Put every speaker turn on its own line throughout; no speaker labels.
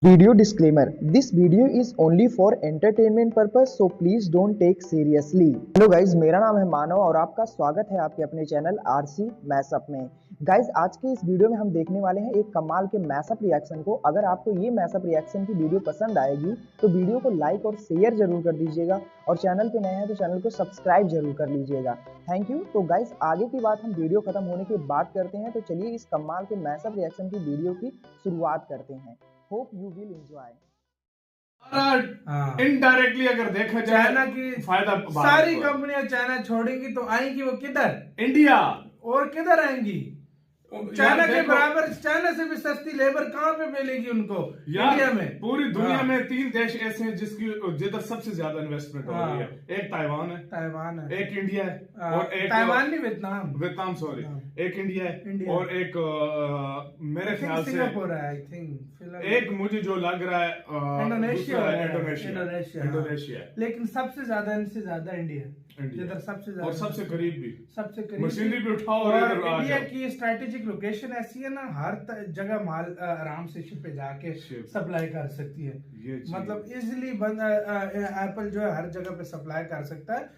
Video disclaimer: This video is only for entertainment purpose, so please don't take seriously. Hello guys, मेरा नाम है मानव और आपका स्वागत है आपके अपने चैनल आरसी मैशअप में। गाइज, आज के इस वीडियो में हम देखने वाले हैं एक कमाल के मैशअप रिएक्शन को। अगर आपको ये मैशअप रिएक्शन की वीडियो पसंद आएगी तो वीडियो को लाइक और शेयर जरूर कर दीजिएगा और चैनल पे नए हैं तो चैनल को सब्सक्राइब जरूर कर लीजिएगा। Thank you. तो गाइज, आगे की बात हम वीडियो खत्म होने के बाद करते हैं, तो चलिए इस कमाल के मैशअप रिएक्शन की वीडियो की शुरुआत करते हैं। Hope you will enjoy.
Indirectly अगर देखा जाए
चाइना की
फायदा
सारी कंपनियां चाइना छोड़ेंगी तो आएंगी वो किधर?
इंडिया।
और किधर आएंगी? चाइना के बराबर, चाइना से भी सस्ती लेबर कहाँ पे मिलेगी उनको? इंडिया में।
पूरी दुनिया में 3 देश ऐसे हैं जिधर सबसे ज्यादा इन्वेस्टमेंट हो रही है। एक ताइवान है, एक इंडिया है और एक
ताइवान नहीं, वियतनाम
सॉरी, एक इंडिया है और एक मेरे ख्याल से
सिंगापुर है। आई थिंक
एक मुझे जो लग रहा है इंडोनेशिया।
लेकिन सबसे ज्यादा इनसे ज्यादा इंडिया जिधर सबसे ज्यादा
और सबसे करीब भी मशीनरी भी
उठाओ।
और
इंडिया की स्ट्रेटेजिक लोकेशन ऐसी है ना, हर जगह माल आराम से शिप पे जाके सप्लाई कर सकती है। मतलब इजिली एप्पल जो है हर जगह पे सप्लाई कर सकता है।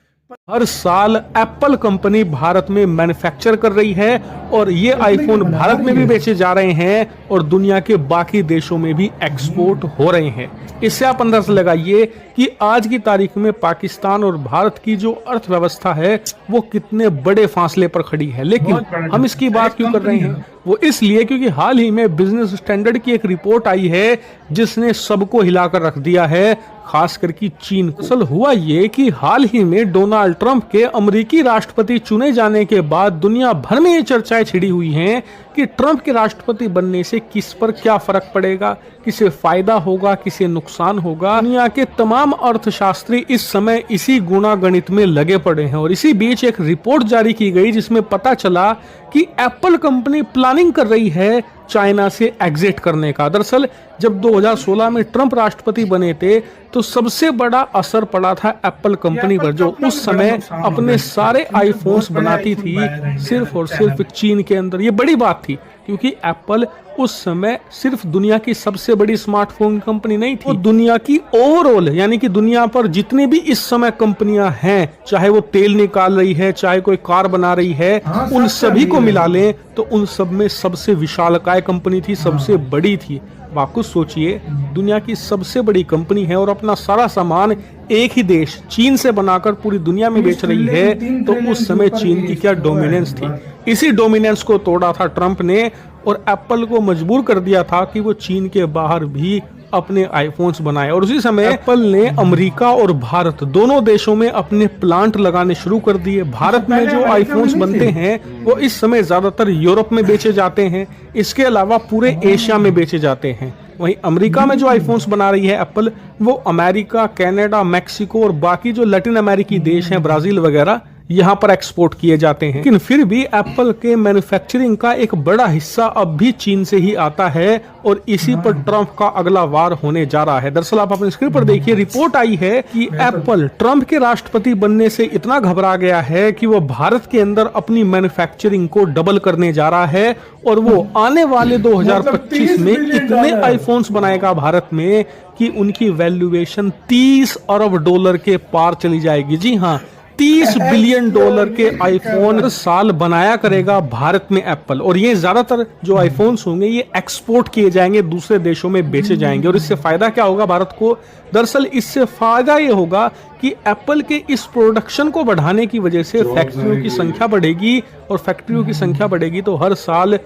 हर साल एप्पल कंपनी भारत में मैन्युफैक्चर कर रही है और ये आईफोन भारत में भी बेचे जा रहे हैं और दुनिया के बाकी देशों में भी एक्सपोर्ट हो रहे हैं। इससे आप अंदाजा लगाइए कि आज की तारीख में पाकिस्तान और भारत की जो अर्थव्यवस्था है वो कितने बड़े फासले पर खड़ी है। लेकिन हम इसकी बात क्यों कर रहे हैं? वो इसलिए क्योंकि हाल ही में बिजनेस स्टैंडर्ड की एक रिपोर्ट आई है जिसने सबको हिलाकर रख दिया है, खासकर की चीन को। असल हुआ ये कि हाल ही में डोनाल्ड ट्रंप के अमेरिकी राष्ट्रपति चुने जाने के बाद दुनिया भर में ये चर्चाएं छिड़ी हुई हैं कि ट्रंप के राष्ट्रपति बनने से किस पर क्या फर्क पड़ेगा, किसे फायदा होगा, किसे नुकसान होगा। दुनिया के तमाम अर्थशास्त्री इस समय इसी गुणागणित में लगे पड़े हैं और इसी बीच एक रिपोर्ट जारी की गई जिसमें पता चला कि एप्पल कंपनी प्लानिंग कर रही है चाइना से एग्जिट करने का। दरअसल जब 2016 में ट्रंप राष्ट्रपति बने थे तो सबसे बड़ा असर पड़ा था एप्पल कंपनी पर, जो उस समय अपने सारे आईफोन्स बनाती थी सिर्फ और सिर्फ चीन के अंदर। ये बड़ी बात थी क्योंकि एप्पल उस समय सिर्फ दुनिया की सबसे बड़ी स्मार्टफोन कंपनी नहीं थी, वो दुनिया की ओवरऑल, यानी कि दुनिया पर जितनी भी इस समय कंपनियां हैं, चाहे वो तेल निकाल रही है, चाहे कोई कार बना रही है, उन सभी को मिला लें तो उन सब में सबसे विशालकाय कंपनी थी, सबसे बड़ी थी। आप कुछ सोचिए, दुनिया की सबसे बड़ी कंपनी है और अपना सारा सामान एक ही देश चीन से बनाकर पूरी दुनिया में बेच रही है, तो उस समय चीन की क्या डोमिनेंस थी। इसी डोमिनेंस को तोड़ा था ट्रंप ने और एप्पल को मजबूर कर दिया था कि वो चीन के बाहर भी अपने आईफोन्स बनाए। और उसी समय एप्पल ने अमेरिका और भारत दोनों देशों में अपने प्लांट लगाने शुरू कर दिए। भारत में जो आईफोन्स बनते हैं वो इस समय ज्यादातर यूरोप में बेचे जाते हैं, इसके अलावा पूरे एशिया में बेचे जाते हैं। वहीं अमेरिका में जो आईफोन्स बना रही है एप्पल, वो अमेरिका, कनाडा, मैक्सिको और बाकी जो लैटिन अमेरिकी देश हैं, ब्राजील वगैरह, यहाँ पर एक्सपोर्ट किए जाते हैं। लेकिन फिर भी एप्पल के मैन्युफैक्चरिंग का एक बड़ा हिस्सा अब भी चीन से ही आता है और इसी पर ट्रंप का अगला वार होने जा रहा है। दरअसल आप अपनी स्क्रीन पर देखिए, रिपोर्ट आई है कि एप्पल ट्रंप के राष्ट्रपति बनने से इतना घबरा गया है कि वो भारत के अंदर अपनी मैन्युफैक्चरिंग को डबल करने जा रहा है और वो आने वाले 2025 में इतने आईफोन्स बनाएगा भारत में कि उनकी वैल्यूएशन $30 अरब के पार चली जाएगी। जी हाँ, $30 बिलियन के आईफोन हर साल बनाया करेगा भारत में एप्पल। और ये ज्यादातर जो आईफोन्स होंगे ये एक्सपोर्ट किए जाएंगे, दूसरे देशों में बेचे जाएंगे। और इससे फायदा क्या होगा भारत को? दरअसल इससे फायदा ये होगा कि एप्पल के इस प्रोडक्शन को बढ़ाने की वजह से फैक्ट्रियों की संख्या बढ़ेगी और फैक्ट्रियों की संख्या बढ़ेगी तो हर साल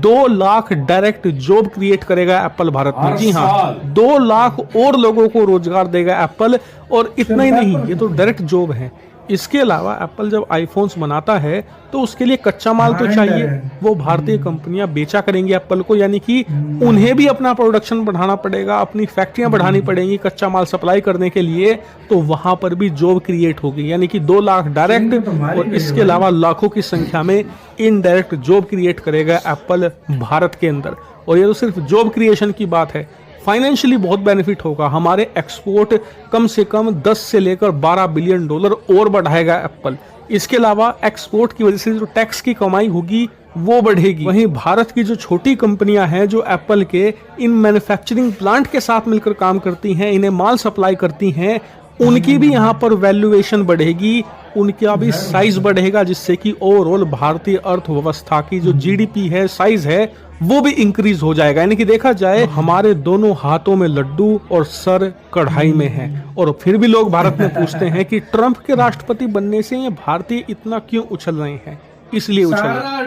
2 लाख डायरेक्ट जॉब क्रिएट करेगा एप्पल भारत में। जी हाँ, 2 लाख और लोगों को रोजगार देगा एप्पल। और इतना ही नहीं, ये तो डायरेक्ट जॉब है। इसके अलावा एप्पल जब आईफोन्स बनाता है तो उसके लिए कच्चा माल तो चाहिए, वो भारतीय कंपनियां बेचा करेंगी एप्पल को, यानी कि उन्हें भी अपना प्रोडक्शन बढ़ाना पड़ेगा, अपनी फैक्ट्रियां बढ़ानी पड़ेंगी कच्चा माल सप्लाई करने के लिए, तो वहां पर भी जॉब क्रिएट होगी। यानी कि 2 लाख डायरेक्ट और इसके अलावा लाखों की संख्या में इनडायरेक्ट जॉब क्रिएट करेगा एप्पल भारत के अंदर। और ये तो सिर्फ जॉब क्रिएशन की बात है, फाइनेंशियली बहुत बेनिफिट होगा। हमारे एक्सपोर्ट कम से कम 10 से लेकर $12 बिलियन और बढ़ाएगा एप्पल। इसके अलावा एक्सपोर्ट की वजह से जो टैक्स की कमाई होगी वो बढ़ेगी। वहीं भारत की जो छोटी कंपनियां हैं जो एप्पल के इन मैन्युफैक्चरिंग प्लांट के साथ मिलकर काम करती हैं, इन्हें माल सप्लाई करती हैं, उनकी भी यहाँ पर वैल्यूएशन बढ़ेगी, उनका भी साइज बढ़ेगा, जिससे कि ओवरऑल भारतीय अर्थव्यवस्था की जो जीडीपी है, साइज है, वो भी इंक्रीज हो जाएगा। यानी कि देखा जाए हमारे दोनों हाथों में लड्डू और सर कढ़ाई में है। और फिर भी लोग भारत में पूछते हैं कि ट्रंप के राष्ट्रपति बनने से ये भारतीय इतना क्यों उछल रहे हैं। इसलिए उछल रहे हैं।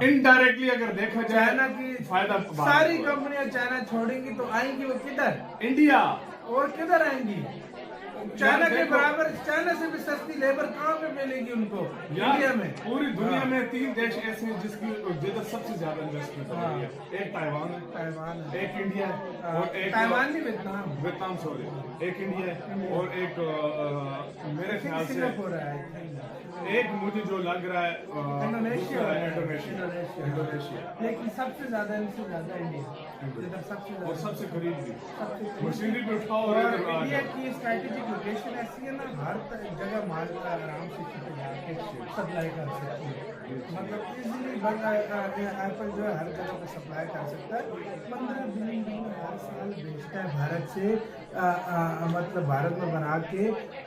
इनडायरेक्टली अगर देखा जाए
चाइना की
फायदा
सारी कंपनियां चाइना छोड़ेंगी तो आएंगी वो किधर?
इंडिया।
और किधर आएंगी? चाइना के बराबर, चाइना से भी सस्ती लेबर कहाँ पे मिलेगी उनको इंडिया में?
पूरी दुनिया में 3 देश ऐसे हैं जिसकी जिधर सबसे ज्यादा इन्वेस्टमेंट हो रही है। एक ताइवान है, एक इंडिया है और एक
ताइवान नहीं, वियतनाम
सॉरी, एक इंडिया है और एक मेरे ख्याल से
सिंगापुर है,
एक मुझे जो लग रहा है
इंडोनेशिया।
इंडोनेशिया।
लेकिन सबसे ज्यादा इंडिया,
और सबसे करीब भी मशीनरी पे उठाओ।
और इंडिया की स्ट्रैटेजिक लोकेशन ऐसी है ना, हर जगह माल आराम से जाके सप्लाई कर सकती है। मतलब इजीली एप्पल जो है हर जगह पे सप्लाई कर सकता है। 15 बिलियन हर साल बेचता है भारत से, मतलब भारत में बना के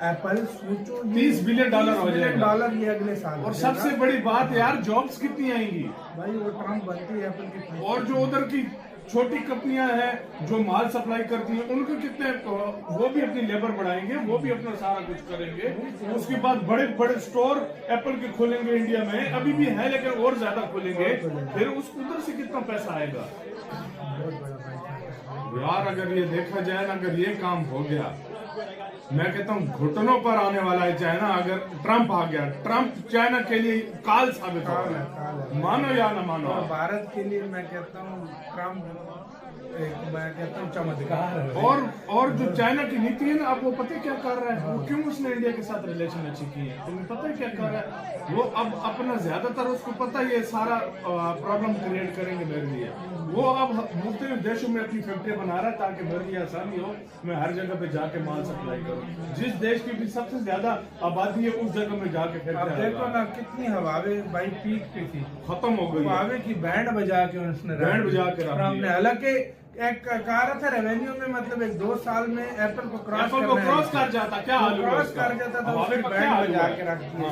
एप्पल। सोचो
$30 बिलियन हो जाएगा
ये अगले साल।
और सबसे बड़ी बात यार, जॉब्स कितनी आएंगी
भाई? वो ट्रम्प बनती है एप्पल की।
और जो उधर की छोटी कंपनियां हैं जो माल सप्लाई करती हैं, उनको कितने, वो भी अपनी लेबर बढ़ाएंगे, वो भी अपना सारा कुछ करेंगे। उसके बाद बड़े बड़े स्टोर एप्पल के खोलेंगे इंडिया में, अभी भी है लेकिन और ज्यादा खोलेंगे। फिर उस उधर से कितना पैसा आएगा यार? अगर ये देखा जाए ना, अगर ये काम हो गया, मैं कहता हूँ घुटनों पर आने वाला है चाइना। अगर ट्रंप आ गया, ट्रंप चाइना के लिए काल साबित होगा, मानो या ना मानो।
और भारत के लिए मैं कहता हूँ ट्रंप, मैं कहता हूँ चमत्कार है।
और जो चाइना की नीति है ना, अब वो पता है क्या कर रहा है? वो क्यों उसने इंडिया के साथ रिलेशन अच्छी की है? तुम्हें पता है क्या कर रहा है? वो अब अपना ज्यादातर, उसको पता है ये सारा प्रॉब्लम क्रिएट करेंगे मेरे लिए। वो अब मुख्तलिफ देशों में अपनी फैक्ट्री बना रहा है ताकि मेरे लिए आसानी हो, मैं हर जगह पे जाके माल सप्लाई करूँ। जिस देश की भी सबसे ज्यादा आबादी है उस जगह में जाके फैक्ट्री।
देखो ना कितनी हवावे भाई पीक पे थी,
खत्म हो गई।
हवावे की बैंड बजा के उसने
हमने
हालांकि एक कहा रहा था रेवेन्यू में, मतलब 1-2 साल में एप्पल को क्रॉस
कर जाता, क्या हाल
क्रॉस कर जाता था, फिर बैंड बजा के रख दिया।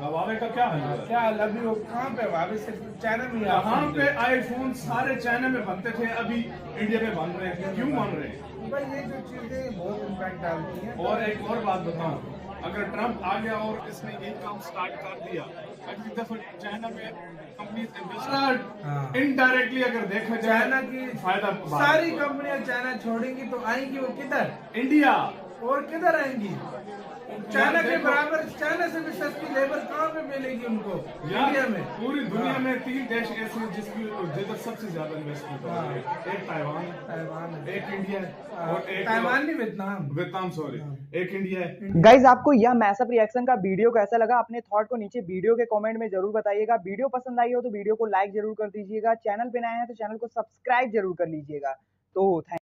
हवावे का क्या हाल?
क्या हाल? अभी वो कहाँ पे? हवावे सिर्फ चाइना में,
यहाँ पे आईफोन सारे चाइना में बनते थे, अभी इंडिया में बन रहे हैं। क्यों बन रहे हैं
भाई? ये जो चीजें बहुत इम्पैक्ट डालती हैं।
और एक और बात बताऊं, अगर ट्रंप आ गया और इसने ये काम स्टार्ट कर दिया, अगली दफा चाइना में कंपनी इनडायरेक्टली अगर देखा जाए
चाइना की
फायदा,
सारी कंपनियां चाइना छोड़ेंगी तो आएंगी वो किधर?
इंडिया।
और किधर आएंगी? चाइना के बराबर, चाइना से भी सस्ती लेबर कहाँ पे मिलेगी उनको इंडिया में?
पूरी दुनिया में 3 देश ऐसे हैं जिसकी जिधर सबसे ज्यादा इन्वेस्टमेंट हो रही है। एक ताइवान है, एक इंडिया है और एक
ताइवान नहीं, वियतनाम
सॉरी, एक इंडिया है।
गाइज आपको यह मैसअप रिएक्शन का वीडियो कैसा लगा? अपने थॉट को नीचे वीडियो के कमेंट में जरूर बताइएगा। वीडियो पसंद आई हो तो वीडियो को लाइक जरूर कर दीजिएगा। चैनल पे नए हैं तो चैनल को सब्सक्राइब जरूर कर लीजिएगा। तो थैंक